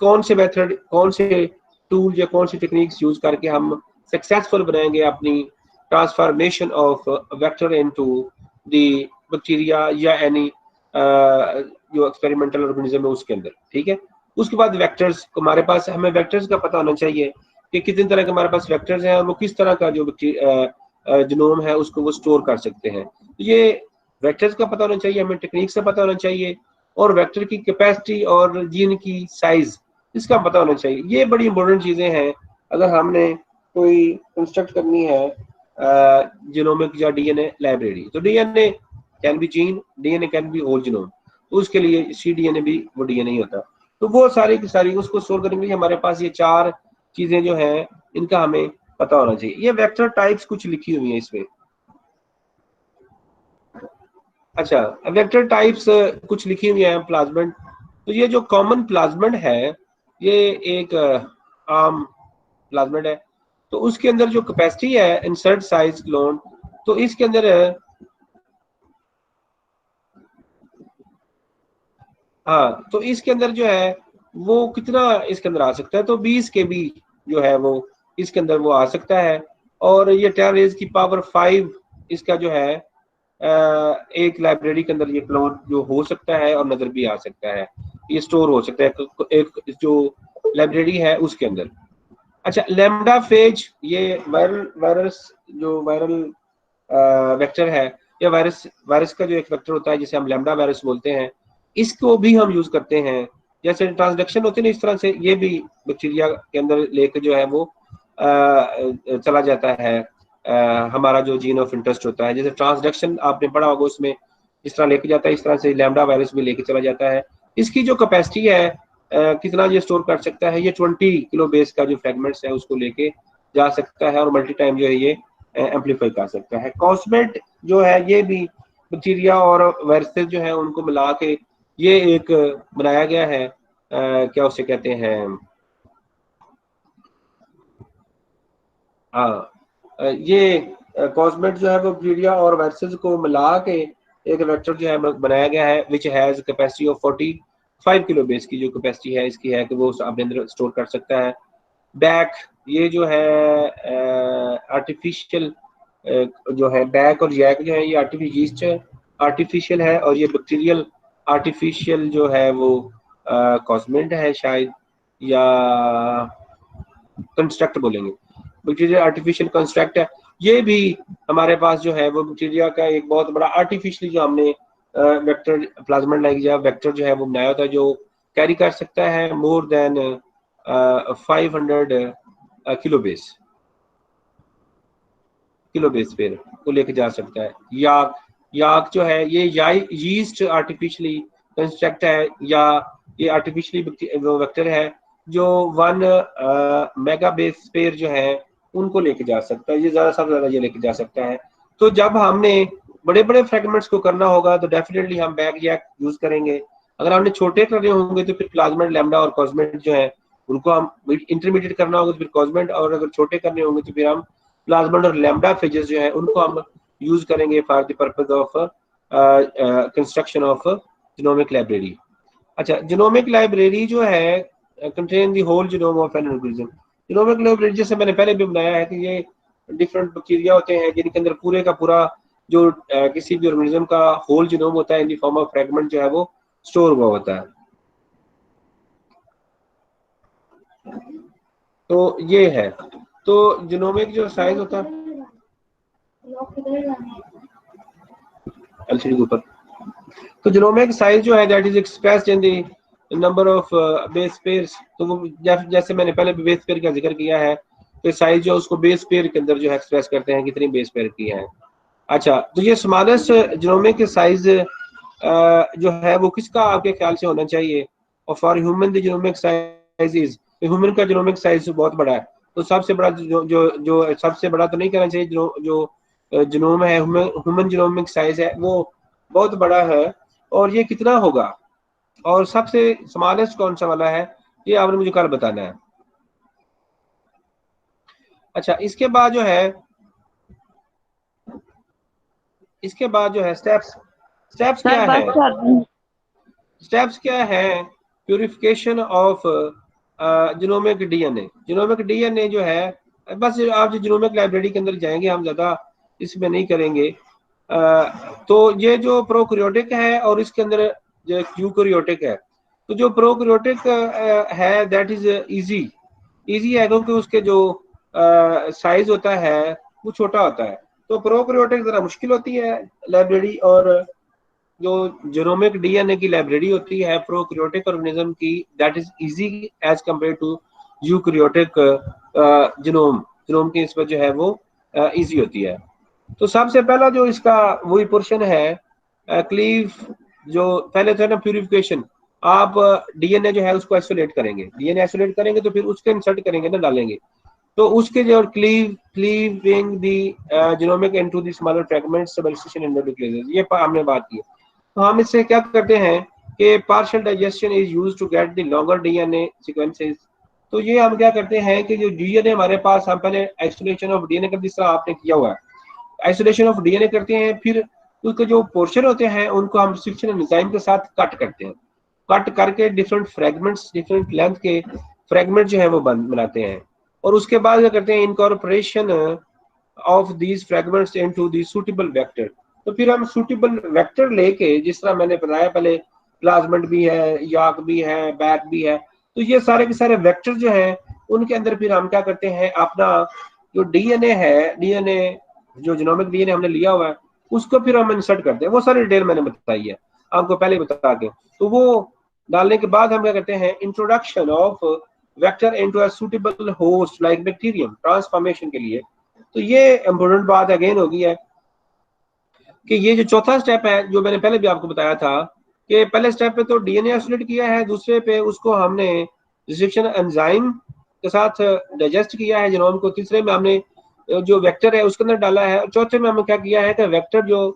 कौन से मेथड, कौन से टूल या कौन सी टेक्निक्स यूज करके हम सक्सेसफुल बनाएंगे अपनी transformation of vector into the bacteria या एनी जो एक्सपेरिमेंटल ऑर्गेनिज्म है उसके अंदर। ठीक है, उसके बाद वेक्टर्स, हमारे पास, हमें वेक्टर्स का पता होना चाहिए कि कितने तरह के हमारे पास वेक्टर्स हैं और वो किस तरह का जो जीनोम है उसको वो स्टोर कर सकते हैं। तो ये वेक्टर्स का पता होना चाहिए, हमें टेक्निक्स का पता होना चाहिए, और वेक्टर की कैपेसिटी और जीन की साइज इसका पता होना चाहिए। ये बड़ी इंपॉर्टेंट चीजें हैं अगर हमने कोई कंस्ट्रक्ट करनी है जीनोमिक या डीएनए लाइब्रेरी। तो DNA can be gene, DNA can be whole genome, तो उसके लिए सीडीएनए भी वो डीएनए ही होता है। तो वो सारी की सारी उसको स्टोर करने के लिए हमारे पास ये 4 चीजें जो है इनका हमें पता होना चाहिए। ये वेक्टर टाइप्स कुछ लिखी हुई है इसमें। अच्छा, वेक्टर टाइप्स कुछ लिखी हुई है प्लाज्मेंट। तो ये जो कॉमन प्लाज्मेंट है ये एक आम प्लाज्मेंट है, तो उसके अंदर जो कैपेसिटी है इंसर्ट साइज क्लोन, तो इसके अंदर हाँ, तो इसके अंदर जो है वो कितना इसके अंदर आ सकता है, तो 20 kb जो है वो इसके अंदर वो आ सकता है। और ये 10⁵ इसका जो है एक लाइब्रेरी के अंदर ये क्लोन जो हो सकता है और नजर भी आ सकता है, ये स्टोर हो सकता है एक जो लाइब्रेरी है उसके अंदर। अच्छा, लैम्डा फेज, ये वायरस जो वायरल वेक्टर है, या वायरस वायरस का जो एक वेक्टर होता है जिसे हम लैम्डा वायरस बोलते हैं, इसको भी हम यूज करते हैं। जैसे ट्रांसडक्शन होती है ना, इस तरह से ये भी बैक्टीरिया के अंदर लेके जो है वो चला जाता है हमारा जो जीन ऑफ इंटरेस्ट होता है। जैसे ट्रांसडक्शन आपने पढ़ा होगा, उसमें इस तरह लेके जाता है, इस तरह से लैम्डा वायरस भी लेके चला जाता है। इसकी जो कैपेसिटी है कितना ये स्टोर कर सकता है, ये 20 किलो बेस का जो फ्रेगमेंट्स है उसको लेके जा सकता है, और मल्टी टाइम जो है ये एम्पलीफाई कर सकता है। कॉस्मेट जो है ये भी बैक्टीरिया और वायरसेस जो है उनको मिला के ये एक बनाया गया है, क्या उसे कहते हैं, हाँ, ये कॉस्मेट जो है वो बैक्टीरिया और वायरसेस को मिला के एक वेक्टर जो है बनाया गया है, which has capacity of 45 kilo base की जो कैपेसिटी है इसकी है कि वो अपने अंदर स्टोर कर सकता है। बैक, ये जो है आर्टिफिशियल जो है बैक और जैक जो है ये आर्टिफिशियल है, और ये बैक्टीरियल आर्टिफिशियल जो है वो कॉस्मेंट है शायद, या कंस्ट्रक्ट बोलेंगे, बैक्टीरिया आर्टिफिशियल कंस्ट्रक्ट है। ये भी हमारे पास जो है वो बैक्टीरिया का एक बहुत बड़ा आर्टिफिशियली जो हमने वेक्टर प्लाज्मेंट लाइक या वेक्टर जो है वो बनाया होता है, जो कैरी कर सकता है more than 500 kilo base pair को लेके जा सकता है। याक जो है ये यीस्ट आर्टिफिशियली कंस्ट्रक्ट है, या ये आर्टिफिशियली वेक्टर है जो 1 मेगा बेस पेयर जो है उनको लेके जा सकता है, ये ज्यादा से ज्यादा ये लेके जा सकता है। तो जब हमने बड़े बड़े फ्रेगमेंट्स को करना होगा तो डेफिनेटली हम बैक जैक यूज करेंगे। अगर हमने छोटे करने होंगे तो फिर प्लाज्मेट, लैम्डा और कॉस्मेट जो है उनको हम इंटरमीडिएट करना होगा तो फिर कॉस्मेंट, और अगर छोटे करने होंगे तो फिर हम प्लाज्मोड और लैम्डा फेजेस जो है उनको हम यूज करेंगे for the purpose of construction of genomic library. अच्छा, जीनोमिक लाइब्रेरी जो है contain the whole genome of an organism. Genomic library जैसे मैंने पहले भी बताया है कि ये डिफरेंट बैक्टीरिया होते हैं जिनके अंदर पूरे का पूरा जो किसी भी ऑर्गेनिज्म का होल जीनोम होता है in the form of fragment जो है वो स्टोर हुआ होता है। तो ये है, तो जीनोमिक जो साइज होता है एलसीडी के ऊपर, तो जीनोमिक साइज जो है that is expressed in the number of base pairs. तो वो जैसे मैंने पहले भी बेस पेयर का जिक्र किया है, तो साइज जो उसको बेस पेयर के अंदर जो है एक्सप्रेस करते हैं कितनी बेस पेयर की है। अच्छा, तो ये स्मॉलेस्ट जीनोमिक साइज जो है वो किसका आपके ख्याल से होना चाहिए? और for human the genomic size is, human का जीनोमिक साइज बहुत बड़ा है, तो सबसे बड़ा जो सबसे बड़ा तो नहीं कहना चाहिए, जो जीनोम है ह्यूमन जीनोमिक साइज है वो बहुत बड़ा है। और ये कितना होगा? और सबसे स्मॉलेस्ट कौन सा वाला है, ये आपने मुझे कल बताना है। अच्छा, इसके बाद जो है स्टेप्स, स्टेप्स सर क्या बस है? कर। स्टेप्स क्या है? Purification of genomic DNA. Genomic DNA जो है, बस आप जो जीनोमिक लाइब्रेरी के अंदर जाएंगे, हम ज्यादा इसमें नहीं करेंगे। तो ये जो प्रोकैरियोटिक है और इसके अंदर जो यूकैरियोटिक है, तो जो प्रोकैरियोटिक है दैट इज इजी, इजी है क्योंकि उसके जो साइज होता है वो छोटा होता है। तो प्रोकैरियोटिक जरा मुश्किल होती है लाइब्रेरी, और जो जीनोमिक डीएनए की लाइब्रेरी होती है प्रोकैरियोटिक ऑर्गेनिज्म की, that is easy as compare to eukaryotic genome. Genome की निस्बत जो है वो इजी होती है। तो सबसे पहला जो इसका वही पोर्शन है क्लीव, जो पहले तो है ना प्यूरिफिकेशन। आप डीएनए जो है उसको आइसोलेट करेंगे, डीएनए आइसोलेट करेंगे तो फिर उसके इंसर्ट करेंगे ना, डालेंगे। तो उसके जो cleaving the genomic into the smaller fragments substitution in nucleosides, ये हमने बात की। तो हम इससे क्या करते हैं कि partial digestion is used to get the longer DNA sequences. तो ये हम क्या करते हैं कि जो डीएनए हमारे पास, हम पहले आइसोलेशन ऑफ डीएनए कर, जिस तरह आपने किया हुआ है आइसोलेशन ऑफ डीएनए करते हैं, फिर उसके जो पोर्शन होते हैं उनको हम रिस्ट्रिक्शन एंजाइम के साथ कट करते हैं। कट करके डिफरेंट फ्रेगमेंट्स, डिफरेंट लेंथ के फ्रेगमेंट जो है वो बनाते हैं। और उसके बाद क्या करते हैं, incorporation of these fragments into the suitable vector. तो फिर हम सूटेबल वेक्टर लेके, जिस तरह मैंने बताया पहले, प्लाज्मिड भी है, याक भी है, बैक भी है, तो ये सारे के सारे वेक्टर जो हैं उनके अंदर फिर हम क्या करते हैं, अपना जो डीएनए है, डीएनए जो जीनोमिक डीएनए हमने लिया हुआ है उसको फिर हम इंसर्ट करते हैं। वो सारी डिटेल मैंने बताई है आपको पहले बता के। तो वो डालने के बाद हम क्या करते हैं, introduction of vector into a suitable host like bacterium transformation के लिए। तो ये इंपॉर्टेंट बात अगेन होगी है कि ये जो चौथा स्टेप है जो मैंने पहले भी आपको बताया था कि पहले स्टेप पे तो डीएनए आइसोलेट किया है, दूसरे पे उसको हमने रिस्ट्रिक्शन एंजाइम के साथ डाइजेस्ट किया है जीनोम को, तीसरे में हमने जो वेक्टर है उसके अंदर डाला है, और चौथे में हमने क्या किया है कि वेक्टर जो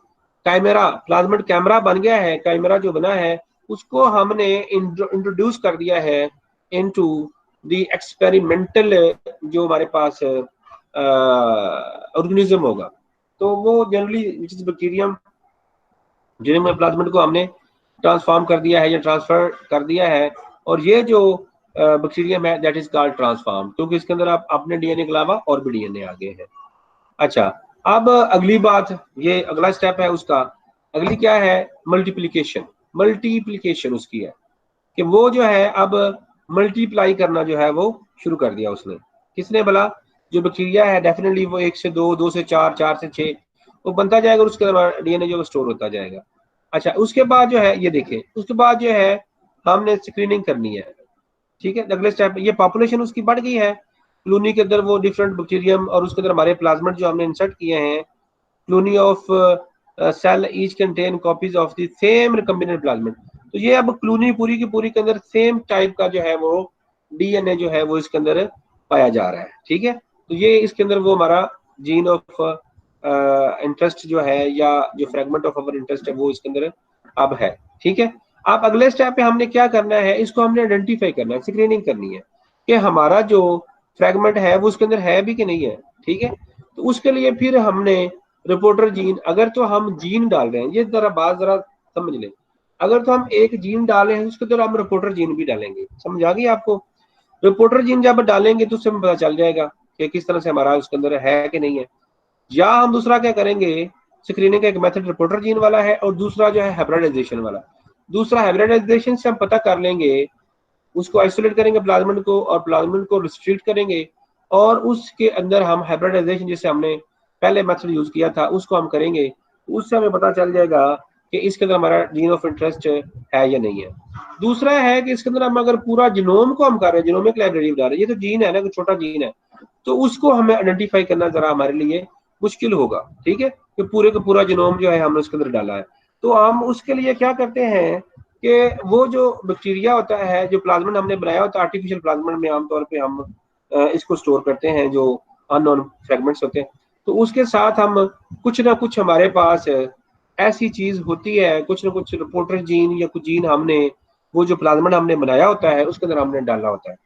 काइमेरा प्लाज्मिड कैमरा बन गया है, काइमेरा जो बना है उसको हमने इंट्रोड्यूस कर दिया है इनटू द एक्सपेरिमेंटल जो हमारे पास ऑर्गेनिज्म होगा। तो वो जनरली बैक्टीरियम जिनमें प्लाज्मिड को हमने ट्रांसफॉर्म कर दिया है या ट्रांसफर कर दिया है, और ये जो बैक्टीरियम है दैट इज कॉल्ड ट्रांसफॉर्म, क्योंकि इसके अंदर आप अपने डीएनए के अलावा और भी डीएनए आ गए हैं। अच्छा, अब अगली बात, ये अगला स्टेप है उसका, अगली क्या है, मल्टीप्लीकेशन। मल्टीप्लीकेशन उसकी है कि वो जो है अब मल्टीप्लाई करना जो है वो शुरू कर दिया उसने। किसने? भला जो बैक्टीरिया है, डेफिनेटली वो 1 से 2, 2 से 4, 4 से 6 वो बनता जाएगा और उसके बाद डीएनए जो स्टोर होता जाएगा। अच्छा, उसके बाद जो है ये देखें, उसके बाद जो है हमने स्क्रीनिंग करनी है। ठीक है, अगले स्टेप, ये पॉपुलेशन उसकी बढ़ गई है क्लूनी के अंदर, वो डिफरेंट बैक्टीरियम और उसके अंदर हमारे प्लाज्मिड जो हमने इंसर्ट किए हैं, colony of cell each contain copies of the same recombinant plasmid. तो ये अब क्लूनी पूरी की पूरी के अंदर सेम टाइप का जो है वो डीएनए जो है वो इसके अंदर पाया जा रहा है। ठीक है, तो ये इसके अंदर वो हमारा जीन ऑफ इंटरेस्ट जो है, या जो फ्रेगमेंट ऑफ अवर इंटरेस्ट है वो इसके अंदर अब है। ठीक है, आप अगले स्टेप पे हमने क्या करना है, इसको हमने आइडेंटिफाई करना है, स्क्रीनिंग करनी है। कि हमारा जो फ्रेगमेंट है वो उसके अंदर है भी कि नहीं है। ठीक है, तो उसके लिए फिर हमने रिपोर्टर जीन, अगर तो हम जीन डाल रहे हैं, ये जरा बात जरा समझ लें, अगर तो हम एक जीन डाल रहे हैं उसके अंदर हम रिपोर्टर जीन भी डालेंगे। समझ आ गई आपको? रिपोर्टर जीन जब डालेंगे तो उससे हमें पता चल जाएगा कि किस तरह से हमारा उसके अंदर है कि नहीं है। या हम दूसरा क्या करेंगे, स्क्रीनिंग का एक मेथड रिपोर्टर जीन वाला है और दूसरा जो है हाइब्रिडाइजेशन वाला। दूसरा हाइब्रिडाइजेशन से हम पता कर लेंगे, उसको आइसोलेट करेंगे प्लाज्मिड को, और प्लाज्मिड को रिस्ट्रिक्ट करेंगे, और उसके अंदर हम हाइब्रिडाइजेशन जैसे हमने पहले मेथड यूज किया था उसको हम करेंगे। उससे हमें पता चल जाएगा कि इसके अंदर हमारा जीन ऑफ इंटरेस्ट है या नहीं है। दूसरा है कि इसके अंदर हम अगर पूरा जीनोम को हम कर रहे हैं, जीनोमिक लाइब्रेरी बना रहे हैं, ये तो जीन है ना, छोटा जीन है, तो उसको हमें आइडेंटिफाई करना जरा हमारे लिए मुश्किल होगा। ठीक है, कि पूरे का पूरा जीनोम जो है हमने उसके अंदर डाला है। तो हम उसके लिए क्या करते हैं कि वो जो बैक्टीरिया होता है, जो प्लाज्मिड हमने बनाया होता है आर्टिफिशियल प्लाज्मिड में, आमतौर पे हम इसको स्टोर करते हैं जो अननोन फ्रेगमेंट्स होते हैं, तो उसके साथ हम कुछ ना कुछ हमारे पास ऐसी चीज होती है, कुछ ना कुछ रिपोर्टर जीन या कुछ जीन हमने वो जो प्लाज्मिड हमने बनाया होता है उसके अंदर हमने डाला होता है,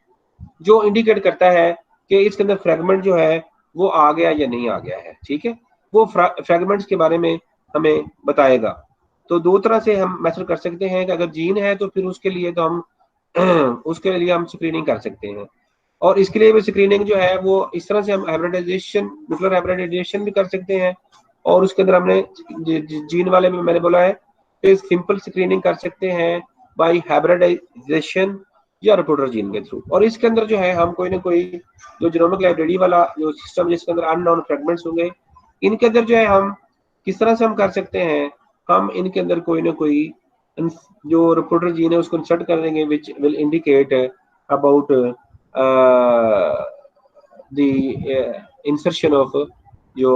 जो इंडिकेट करता है कि इसके अंदर फ्रेगमेंट जो है वो आ गया या नहीं आ गया है। ठीक है, वो फ्रेगमेंट्स के बारे में हमें बताएगा। तो दो तरह से हम मेथड कर सकते हैं कि अगर जीन है तो फिर उसके लिए तो हम उसके लिए हम स्क्रीनिंग कर सकते हैं, और इसके लिए भी स्क्रीनिंग जो है वो इस तरह से हम हाइब्रिडाइजेशन, न्यूक्लियर हाइब्रिडाइजेशन भी कर सकते हैं, और उसके अंदर हमने जीन वाले में मैंने बोला है कि सिंपल स्क्रीनिंग कर सकते हैं बाय हाइब्रिडाइजेशन या रिपोर्टर जीन के थ्रू। और इसके अंदर जो है हम कोई ना कोई जो जीनोमिक लाइब्रेरी वाला जो सिस्टम जिसके अंदर अननोन फ्रेगमेंट्स होंगे, इनके अंदर जो है हम किस तरह से हम कर सकते हैं, हम इनके अंदर कोई ना कोई जो रिपोर्टर जीन है उसको इंसर्ट कर देंगे which will indicate about the insertion of जो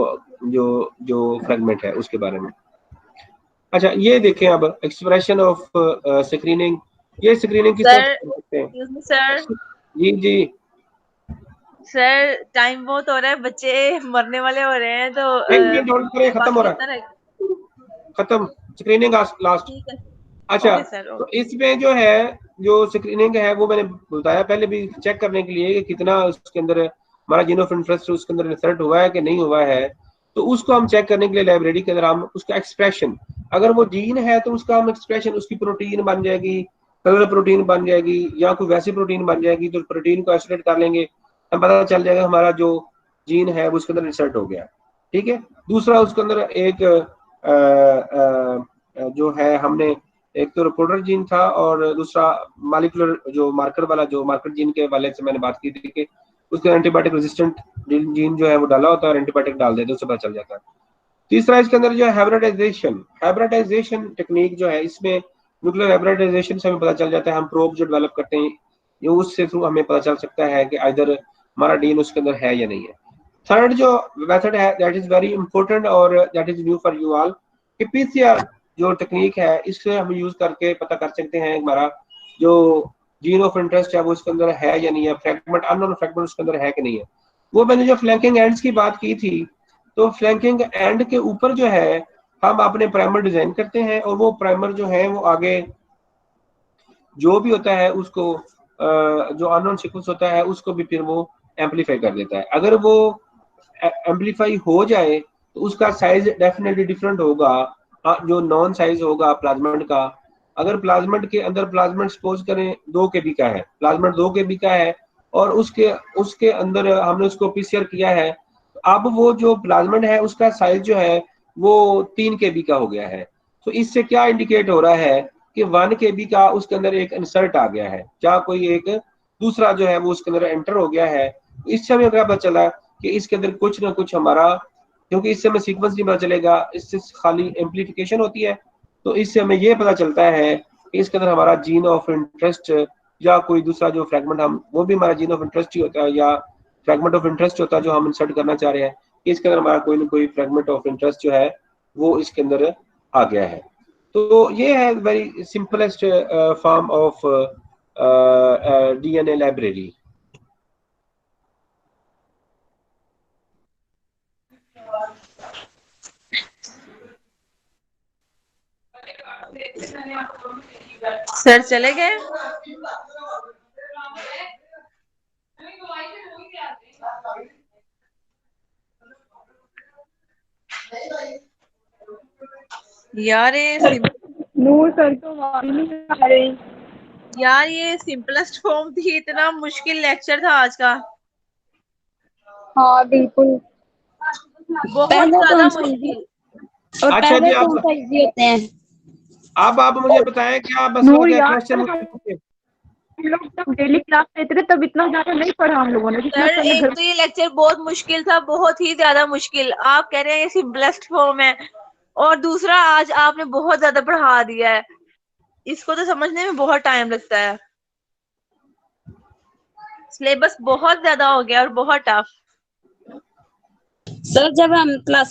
जो जो फ्रेगमेंट है उसके बारे में। अच्छा, ये देखें अब एक्सप्रेशन ऑफ स्क्रीनिंग, ये स्क्रीनिंग किस तरह सर, से कर सकते हैं? Excuse me sir. जी जी। सर टाइम बहुत हो रहा है, बच्चे मरने वाले हो रहे हैं, तो एक मिनट होल्ड करें, खत्म हो बाकी रहा कितना है, रहे? खत्म स्क्रीनिंग लास्ट। ठीक है। अच्छा, ओके सर, तो ओके। इसमें जो है जो स्क्रीनिंग है वो मैंने बताया पहले भी, चेक करने के लिए कि कितना उसके अंदर हमारा जीन ऑफ इंटरेस्ट उसके अंदर इंसर्ट हुआ है कि नहीं हुआ है। तो उसको हम चेक करने के लिए लाइब्रेरी के अंदर हम उसका एक्सप्रेशन, अगर वो जीन है तो उसका हम एक्सप्रेशन, उसकी प्रोटीन बन जाएगी, कलर प्रोटीन बन जाएगी या कोई वैसी प्रोटीन बन जाएगी, तो प्रोटीन को आइसोलेट कर लेंगे, हम पता चल जाएगा हमारा जो जीन है वो उसके अंदर इंसर्ट हो गया। ठीक है, दूसरा उसके अंदर एक जो है हमने, एक तो रिपोर्टर जीन था और दूसरा मालिकुलर जो मार्कर वाला, जो मार्कर जीन के वाले से मैंने बात की थी कि उसके एंटीबायोटिक रेजिस्टेंट जीन जो है वो डाला होता है और एंटीबायोटिक डाल देते उससे पता चल जाता है। तीसरा इसके अंदर जो है हाइब्रिडाइजेशन, हाइब्रिडाइजेशन टेक्निक जो है, इसमें न्यूक्लियर हाइब्रिडाइजेशन से हमें पता चल जाता है, हम प्रोब जो डेवलप करते हैं ये उससे थ्रू हमें पता चल सकता है कि इधर हमारा डीएनए उसके अंदर है या नहीं है। थर्ड जो मेथड है दैट इज वेरी इंपॉर्टेंट और that is new for you all, कि पीसीआर जो टेक्निक है इससे हम यूज करके पता कर सकते हैं हमारा जो जीन ऑफ इंटरेस्ट है वो उसके अंदर है या नहीं है, फ्रेगमेंट अननोन फ्रेगमेंट उसके अंदर है कि नहीं है। वो मैंने जो फ्लैंकिंग एंड्स की बात की थी, तो फ्लैंकिंग एंड के ऊपर जो है हम अपने प्राइमर डिजाइन करते हैं, और वो प्राइमर जो है वो आगे जो भी होता है उसको जो अननोन सीक्वेंस होता है उसको भी फिर वो एम्पलीफाई कर देता है। अगर वो एम्पलीफाई हो जाए तो उसका साइज डेफिनेटली डिफरेंट होगा जो नॉन साइज होगा प्लाज्मिड का। अगर प्लाज्मिड के अंदर, प्लाज्मिड सपोज करें 2 kb का है, प्लाज्मिड 2 kb का है, और उसके उसके अंदर हमने उसको पीसीआर किया है, अब वो जो प्लाज्मिड है उसका साइज जो है वो 3 kb का हो गया है। तो इससे क्या इंडिकेट हो रहा है कि 1 kb का उसके अंदर एक इंसर्ट आ गया है, क्या कोई एक दूसरा जो है वो उसके अंदर एंटर हो गया है। इससे हमें क्या पता चला कि इसके अंदर कुछ ना कुछ हमारा, क्योंकि इससे हमें सीक्वेंस नहीं पता चलेगा, इससे खाली एम्पलीफिकेशन होती है, तो इससे हमें ये पता चलता है कि इसके अंदर हमारा जीन ऑफ इंटरेस्ट या कोई दूसरा जो फ्रेगमेंट, हम वो भी हमारा जीन ऑफ इंटरेस्ट ही होता है या फ्रेगमेंट ऑफ इंटरेस्ट होता है जो हम इंसर्ट करना चाह रहे हैं, इसके अंदर हमारा कोई ना कोई फ्रेगमेंट ऑफ इंटरेस्ट जो है वो इसके अंदर आ गया है। तो ये है very simplest form of DNA library. Sir चले गए? यार ये नूर सर तो आवाज नहीं आ रही। यार ये सिंपलेस्ट फॉर्म थी, इतना मुश्किल लेक्चर था आज का, हाँ बिल्कुल। बहुत पहले ज्यादा कौन सा इजी मुश्किल। और अच्छा जी, पहले कौन अब सा इजी होते हैं? आप मुझे बताएं कि आप बस नूर क्या यार, क्वेश्चन मुझे पूछे। हम लोग जब डेली क्लास लेते थे तब इतना ज्यादा नहीं पढ़ा हम लोगों ने, जितना सर सर ने एक घर। तो ये लेक्चर बहुत मुश्किल था, बहुत ही ज्यादा मुश्किल। आप कह रहे हैं ये सिंपलेस्ट फॉर्म है, और दूसरा आज आपने बहुत ज्यादा पढ़ा दिया है, इसको तो समझने में बहुत टाइम लगता है। सिलेबस बहुत ज्यादा हो गया और बहुत टफ। सर जब हम क्लास